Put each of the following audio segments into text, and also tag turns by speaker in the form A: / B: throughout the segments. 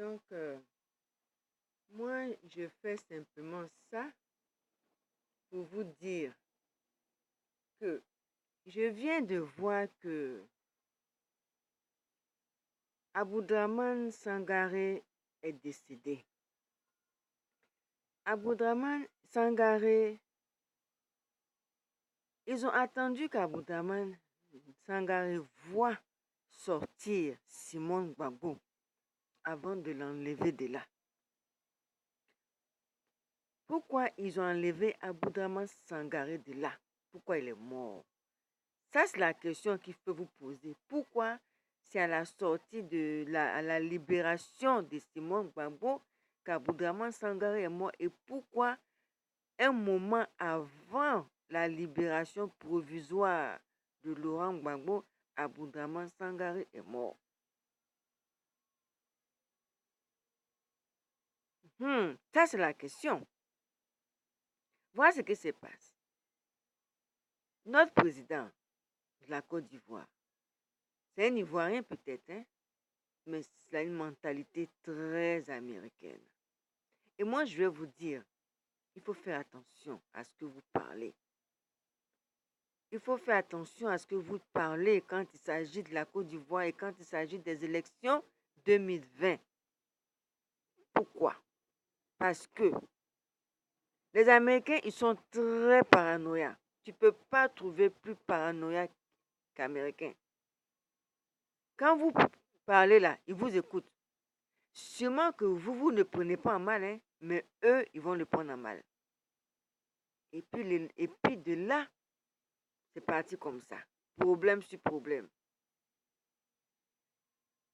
A: Donc, moi, je fais simplement ça pour vous dire que je viens de voir que Aboudraman Sangaré est décédé. Aboudraman Sangaré, ils ont attendu qu'Aboudraman Sangaré voit sortir Simone Gbagbo avant de l'enlever de là. Pourquoi ils ont enlevé Aboudraman Sangaré de là? Pourquoi il est mort? Ça, c'est la question qu'il faut vous poser. Pourquoi c'est à la sortie à la libération de Simone Gbagbo qu'Aboudraman Sangaré est mort et pourquoi un moment avant la libération provisoire de Laurent Gbagbo, Aboudraman Sangaré est mort? Ça, c'est la question. Voilà ce qui se passe. Notre président de la Côte d'Ivoire, c'est un Ivoirien peut-être, hein, mais il a une mentalité très américaine. Et moi, je vais vous dire, il faut faire attention à ce que vous parlez. Il faut faire attention à ce que vous parlez quand il s'agit de la Côte d'Ivoire et quand il s'agit des élections 2020. Pourquoi? Parce que les Américains, ils sont très paranoïaques. Tu ne peux pas trouver plus paranoïaque qu'Américain. Quand vous parlez là, ils vous écoutent. Sûrement que vous ne prenez pas en mal, hein, mais eux, ils vont le prendre en mal. Et puis de là, c'est parti comme ça. Problème sur problème.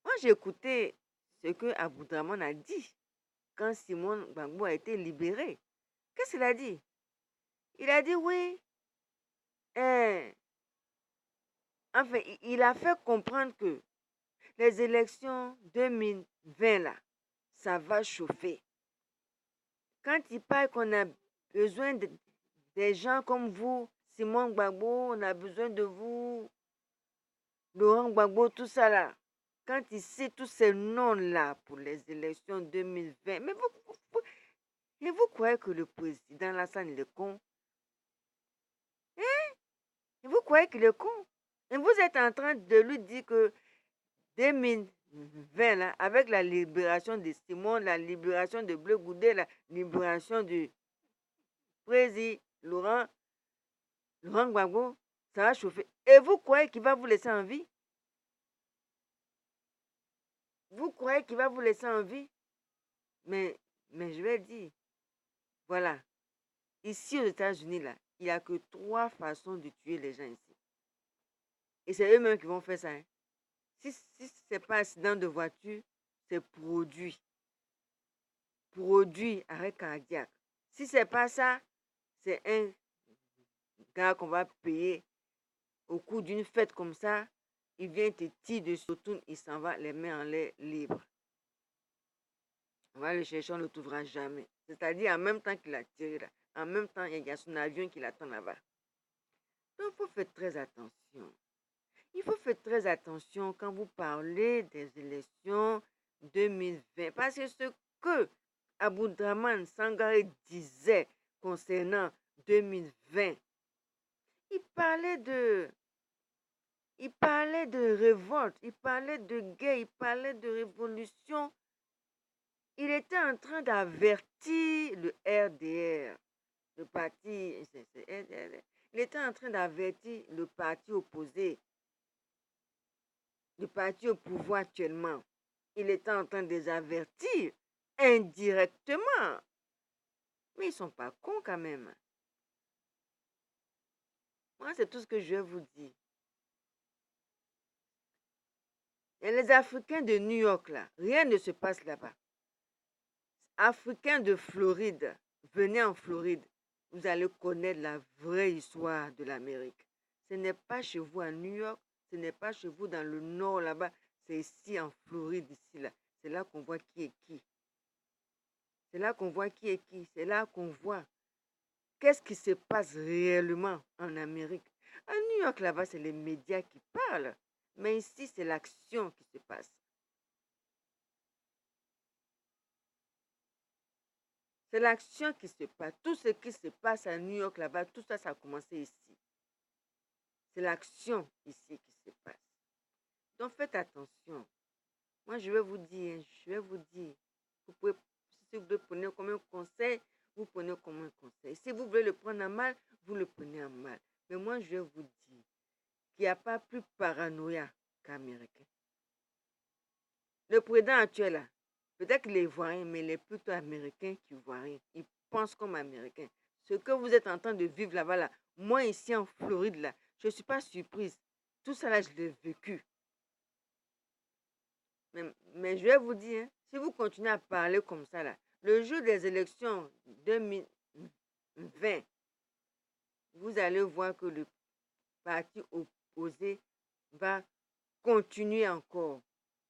A: Moi, j'ai écouté ce que Aboudraman a dit quand Simone Gbagbo a été libéré. Qu'est-ce qu'il a dit? Il a dit oui. Enfin, il a fait comprendre que les élections 2020, là, ça va chauffer. Quand il parle qu'on a besoin des gens comme vous, Simone Gbagbo, on a besoin de vous, Laurent Gbagbo, tout ça là. Quand il cite tous ces noms-là pour les élections 2020, mais vous croyez que le président Lassane il est con? Et vous croyez qu'il est con? Et vous êtes en train de lui dire que 2020, là, avec la libération de Simon, la libération de Bleu Goudet, la libération du président Laurent Gbagbo, ça va chauffer. Et vous croyez qu'il va vous laisser en vie? Vous croyez qu'il va vous laisser en vie? Mais je vais dire, voilà, ici aux États-Unis, là, il n'y a que 3 façons de tuer les gens ici. Et c'est eux-mêmes qui vont faire ça. Hein. Si ce n'est pas accident de voiture, c'est produit. Produit arrêt cardiaque. Si ce n'est pas ça, c'est un gars qu'on va payer au cours d'une fête comme ça. Il vient te tirer dessus, il s'en va, les mains en l'air libres. On va le chercher, on ne le trouvera jamais. C'est-à-dire en même temps qu'il a tiré là. En même temps, il y a son avion qui l'attend là-bas. Donc, il faut faire très attention. Il faut faire très attention quand vous parlez des élections 2020. Parce que ce que Aboudraman Sangaré disait concernant 2020, il parlait de révolte, il parlait de guerre, il parlait de révolution. Il était en train d'avertir le RDR, le parti, il était en train d'avertir le parti opposé, le parti au pouvoir actuellement. Il était en train de les avertir indirectement. Mais ils ne sont pas cons quand même. Moi, c'est tout ce que je vais vous dire. Et les Africains de New York, là, rien ne se passe là-bas. Africains de Floride, venez en Floride. Vous allez connaître la vraie histoire de l'Amérique. Ce n'est pas chez vous à New York, ce n'est pas chez vous dans le nord là-bas, c'est ici en Floride, ici là. C'est là qu'on voit qui est qui. C'est là qu'on voit qui est qui. C'est là qu'on voit qu'est-ce qui se passe réellement en Amérique. À New York là-bas, c'est les médias qui parlent. Mais ici, c'est l'action qui se passe. C'est l'action qui se passe. Tout ce qui se passe à New York, là-bas, tout ça, ça a commencé ici. C'est l'action ici qui se passe. Donc, faites attention. Moi, je vais vous dire, vous pouvez, si vous voulez prendre comme un conseil, vous prenez comme un conseil. Si vous voulez le prendre en mal, vous le prenez en mal. Mais moi, je vais vous dire qu'il n'y a pas plus paranoïa qu'américain. Le président actuel, là, peut-être qu'il est ivoirien, mais il est plutôt américain qu'ivoirien. Il pense comme américain. Ce que vous êtes en train de vivre là-bas, là, moi, ici en Floride, là, je ne suis pas surprise. Tout ça, là, je l'ai vécu. Mais je vais vous dire, hein, si vous continuez à parler comme ça, là, le jour des élections 2020, vous allez voir que le parti opposé va continuer encore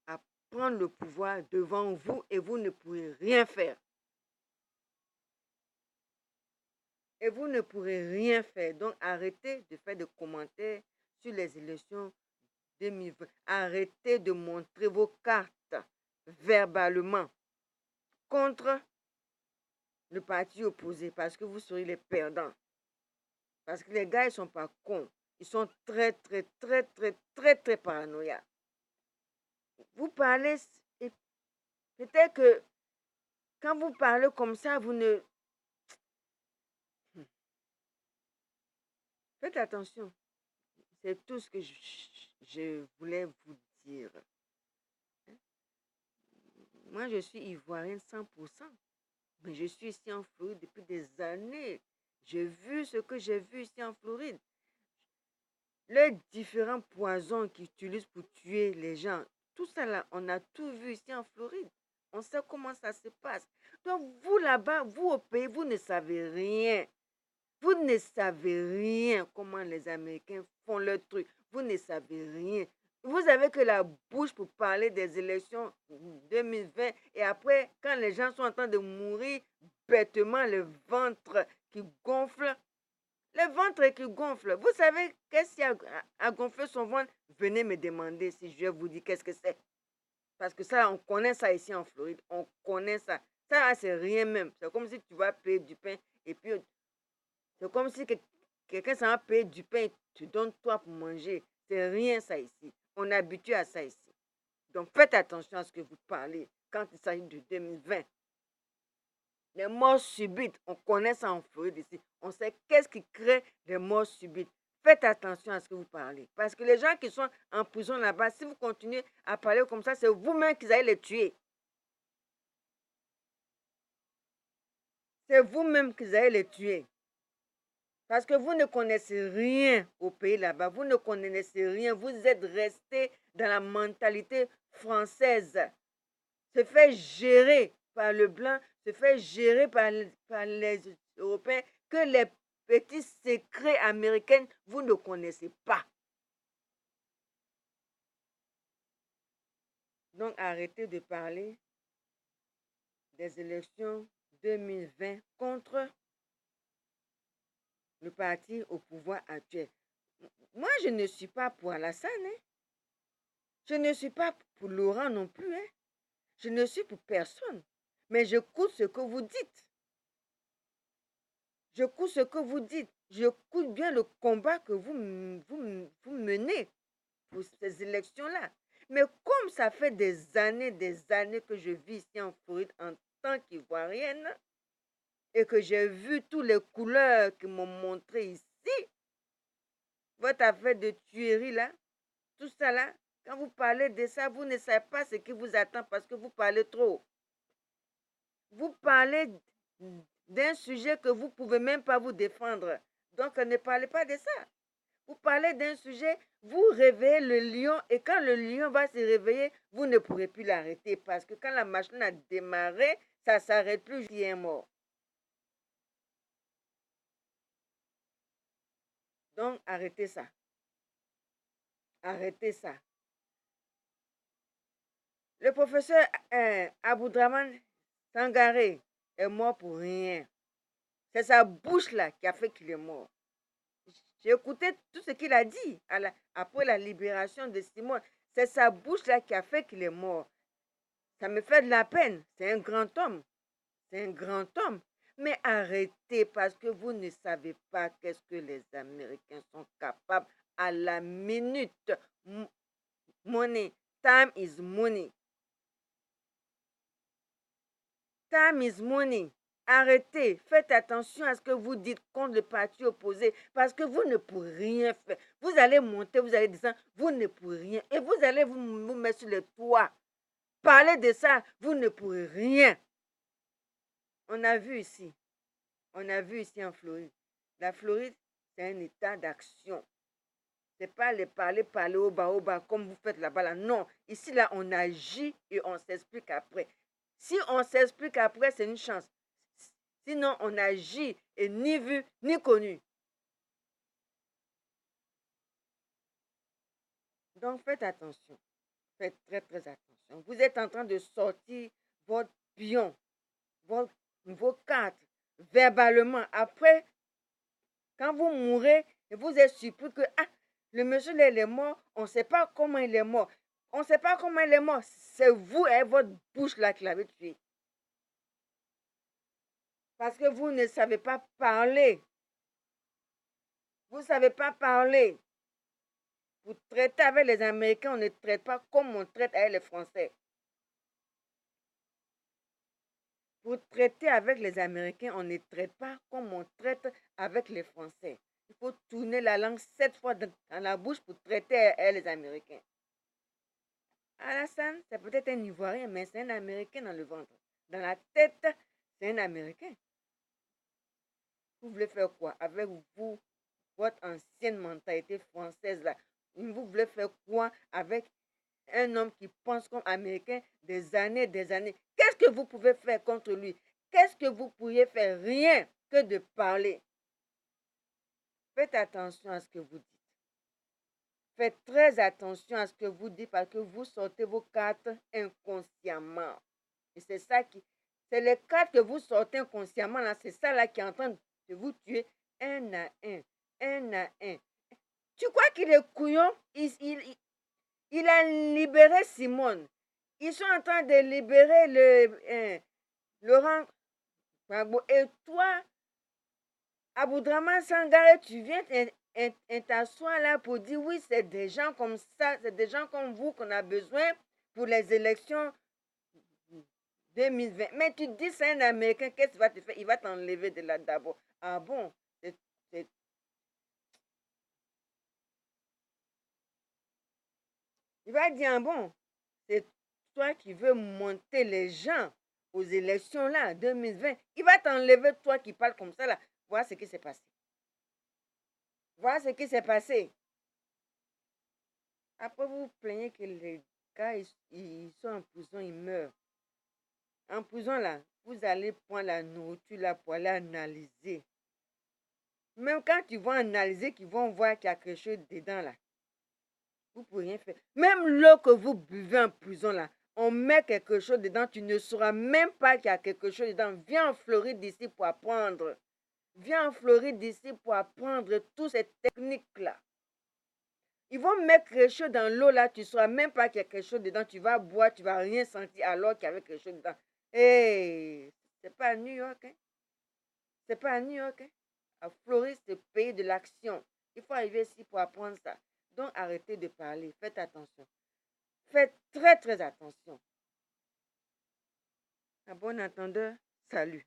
A: à prendre le pouvoir devant vous et vous ne pourrez rien faire. Et vous ne pourrez rien faire. Donc arrêtez de faire des commentaires sur les élections 2020. Arrêtez de montrer vos cartes verbalement contre le parti opposé parce que vous serez les perdants. Parce que les gars, ils ne sont pas cons. Ils sont très, très, très, très, très, très paranoïaques. Vous parlez, et peut-être que quand vous parlez comme ça, vous ne... Faites attention. C'est tout ce que je voulais vous dire. Moi, je suis ivoirienne 100%. Mais je suis ici en Floride depuis des années. J'ai vu ce que j'ai vu ici en Floride. Les différents poisons qu'ils utilisent pour tuer les gens. Tout ça là, on a tout vu ici en Floride. On sait comment ça se passe. Donc vous là-bas, vous au pays, vous ne savez rien. Vous ne savez rien comment les Américains font leur truc. Vous ne savez rien. Vous avez que la bouche pour parler des élections 2020 et après, quand les gens sont en train de mourir bêtement, le ventre qui gonfle, le ventre qui gonfle. Vous savez qu'est-ce qui a gonflé son ventre? Venez me demander si je vais vous dire qu'est-ce que c'est. Parce que ça, on connaît ça ici en Floride. On connaît ça. Ça, c'est rien même. C'est comme si tu vas payer du pain et puis c'est comme si quelqu'un s'en va payer du pain et tu donnes toi pour manger. C'est rien ça ici. On est habitué à ça ici. Donc faites attention à ce que vous parlez quand il s'agit de 2020. Les morts subites, on connaît ça en Floride ici. On sait qu'est-ce qui crée des morts subites. Faites attention à ce que vous parlez. Parce que les gens qui sont en prison là-bas, si vous continuez à parler comme ça, c'est vous-même qui allez les tuer. C'est vous-même qui allez les tuer. Parce que vous ne connaissez rien au pays là-bas. Vous ne connaissez rien. Vous êtes resté dans la mentalité française. Se fait gérer par le blanc, se fait gérer par les Européens, que les petits secrets américains, vous ne connaissez pas. Donc arrêtez de parler des élections 2020 contre le parti au pouvoir actuel. Moi, je ne suis pas pour Alassane. Hein. Je ne suis pas pour Laurent non plus. Hein. Je ne suis pour personne. Mais j'écoute ce que vous dites. J'écoute ce que vous dites. J'écoute bien le combat que vous menez pour ces élections-là. Mais comme ça fait des années que je vis ici en Floride en tant qu'ivoirienne et que j'ai vu toutes les couleurs qu'ils m'ont montrées ici, votre affaire de tuerie là, tout ça là, quand vous parlez de ça, vous ne savez pas ce qui vous attend parce que vous parlez trop. Vous parlez d'un sujet que vous ne pouvez même pas vous défendre. Donc ne parlez pas de ça. Vous parlez d'un sujet, vous réveillez le lion et quand le lion va se réveiller, vous ne pourrez plus l'arrêter parce que quand la machine a démarré, ça ne s'arrête plus, il est mort. Donc arrêtez ça. Arrêtez ça. Le professeur Aboudraman Sangaré est mort pour rien. C'est sa bouche là qui a fait qu'il est mort. J'ai écouté tout ce qu'il a dit après la libération de Simone. C'est sa bouche là qui a fait qu'il est mort. Ça me fait de la peine. C'est un grand homme. C'est un grand homme. Mais arrêtez parce que vous ne savez pas qu'est-ce que les Américains sont capables à la minute. Money, time is money. Time is money. Arrêtez, faites attention à ce que vous dites contre le parti opposé parce que vous ne pourrez rien faire. Vous allez monter, vous allez descendre, vous ne pourrez rien. Et vous allez vous mettre sur le toit. Parlez de ça, vous ne pourrez rien. On a vu ici en Floride. La Floride, c'est un état d'action. C'est pas les parler au bas, comme vous faites là-bas. Là. Non, ici, là, on agit et on s'explique après. Si on s'explique après, c'est une chance. Sinon, on agit et ni vu, ni connu. Donc, faites attention. Faites très, très attention. Vous êtes en train de sortir votre pion, vos cartes, verbalement. Après, quand vous mourrez, vous êtes surpris que le monsieur là, il est mort, on ne sait pas comment il est mort. On ne sait pas comment il est mort. C'est vous et votre bouche là qui l'avez tué. Parce que vous ne savez pas parler. Vous ne savez pas parler. Vous traitez avec les Américains, on ne traite pas comme on traite avec les Français. Vous traitez avec les Américains, on ne traite pas comme on traite avec les Français. Il faut tourner la langue 7 fois dans la bouche pour traiter avec les Américains. Alassane, c'est peut-être un Ivoirien, mais c'est un Américain dans le ventre. Dans la tête, c'est un Américain. Vous voulez faire quoi avec vous, votre ancienne mentalité française là? Vous voulez faire quoi avec un homme qui pense comme Américain des années, des années? Qu'est-ce que vous pouvez faire contre lui? Qu'est-ce que vous pourriez faire? Rien que de parler. Faites attention à ce que vous dites. Faites très attention à ce que vous dites parce que vous sortez vos cartes inconsciemment. Et c'est ça qui... C'est les cartes que vous sortez inconsciemment, là. C'est ça là qui est en train de vous tuer un à un. Un à un. Tu crois qu'il est couillon? Il a libéré Simone. Ils sont en train de libérer Laurent Gbagbo. Et toi, Aboudraman Sangaré, tu viens t'asseoir là pour dire oui, c'est des gens comme ça, c'est des gens comme vous qu'on a besoin pour les élections 2020. Mais tu dis c'est un Américain, qu'est-ce qu'il va te faire? Il va t'enlever de là d'abord. Ah bon? Il va dire, ah bon, c'est toi qui veux monter les gens aux élections là, 2020. Il va t'enlever, toi qui parles comme ça là. Voilà ce qui s'est passé. Voilà ce qui s'est passé. Après, vous vous plaignez que les gars, ils sont en prison, ils meurent. En prison là, vous allez prendre la nourriture là pour aller analyser. Même quand ils vont analyser, qu'ils vont voir qu'il y a quelque chose dedans là, vous ne pouvez rien faire. Même l'eau que vous buvez en prison là, on met quelque chose dedans, tu ne sauras même pas qu'il y a quelque chose dedans. Viens en Floride d'ici pour apprendre. Viens en Floride d'ici pour apprendre toutes ces techniques-là. Ils vont mettre quelque chose dans l'eau là, tu ne sauras même pas qu'il y a quelque chose dedans. Tu vas boire, tu ne vas rien sentir alors qu'il y avait quelque chose dedans. Hey, c'est pas à New York, hein? C'est pas à New York, hein? À Floride, c'est le pays de l'action. Il faut arriver ici pour apprendre ça. Donc arrêtez de parler, faites attention. Faites très très attention. À bon entendeur, salut.